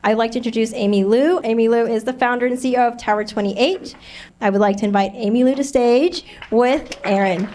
I'd like to introduce Amy Liu. Amy Liu is the founder and CEO of Tower 28. I would like to invite Amy Liu to stage with Erin.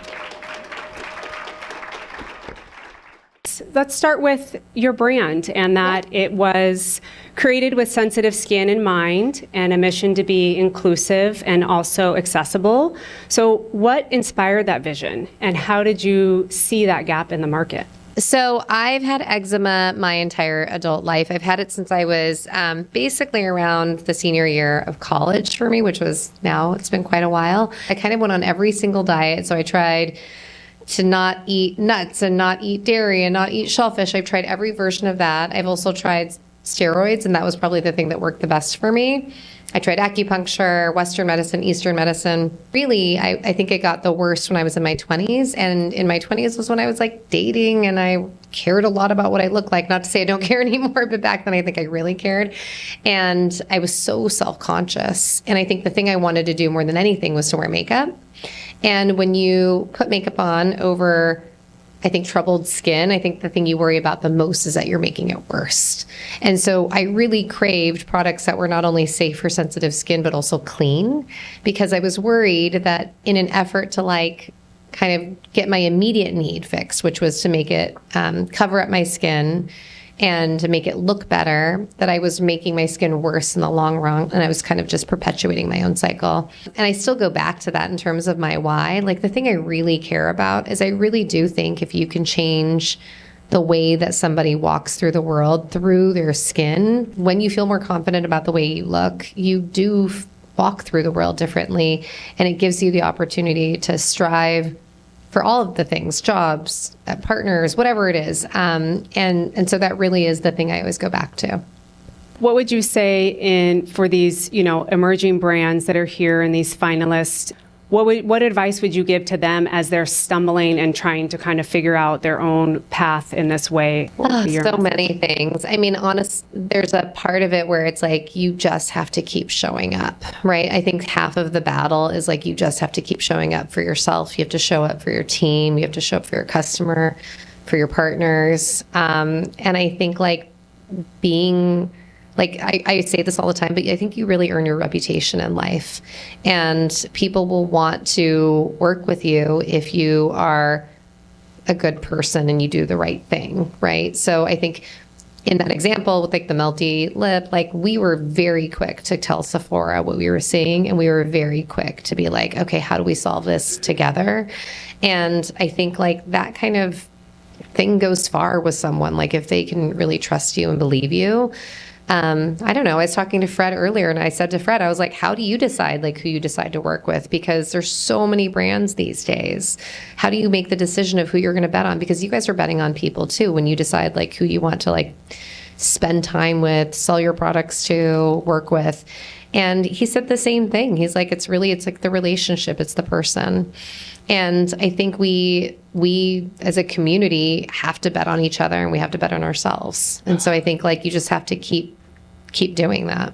Let's start with your brand, and that it was created with sensitive skin in mind and a mission to be inclusive and also accessible. So what inspired that vision, and how did you see that gap in the market? So I've had eczema my entire adult life. I've had it since I was basically around the senior year of college for me, which was now, it's been quite a while. I kind of went on every single diet. So I tried to not eat nuts and not eat dairy and not eat shellfish. I've tried every version of that. I've also tried steroids, and that was probably the thing that worked the best for me. I tried acupuncture, Western medicine, Eastern medicine. Really, I think it got the worst when I was in my 20s. And in my 20s was when I was like dating, and I cared a lot about what I looked like. Not to say I don't care anymore, but back then I think I really cared. And I was so self-conscious. And I think the thing I wanted to do more than anything was to wear makeup. And when you put makeup on over, I think, troubled skin, I think the thing you worry about the most is that you're making it worse. And so I really craved products that were not only safe for sensitive skin, but also clean, because I was worried that in an effort to like kind of get my immediate need fixed, which was to make it cover up my skin and to make it look better, that I was making my skin worse in the long run, and I was kind of just perpetuating my own cycle. And I still go back to that in terms of my why. Like, the thing I really care about is I really do think if you can change the way that somebody walks through the world through their skin, when you feel more confident about the way you look, you do walk through the world differently, and it gives you the opportunity to strive for all of the things, jobs, partners, whatever it is. And so that really is the thing I always go back to. What would you say for these, emerging brands that are here and these finalists? What advice would you give to them as they're stumbling and trying to kind of figure out their own path in this way? So many things. I mean, there's a part of it where it's like you just have to keep showing up, right? I think half of the battle is like you just have to keep showing up for yourself. You have to show up for your team. You have to show up for your customer, for your partners. And I think I say this all the time, but I think you really earn your reputation in life. And people will want to work with you if you are a good person and you do the right thing, right? So I think in that example with like the melty lip, like we were very quick to tell Sephora what we were seeing, and we were very quick to be like, okay, how do we solve this together? And I think like that kind of thing goes far with someone, like if they can really trust you and believe you. I don't know. I was talking to Fred earlier, and I said to Fred, I was like, how do you decide like who you decide to work with? Because there's so many brands these days. How do you make the decision of who you're going to bet on? Because you guys are betting on people too when you decide like who you want to like spend time with, sell your products to, work with. And he said the same thing. He's like, it's like the relationship, it's the person. And I think we as a community have to bet on each other, and we have to bet on ourselves. And so I think like you just have to keep doing that.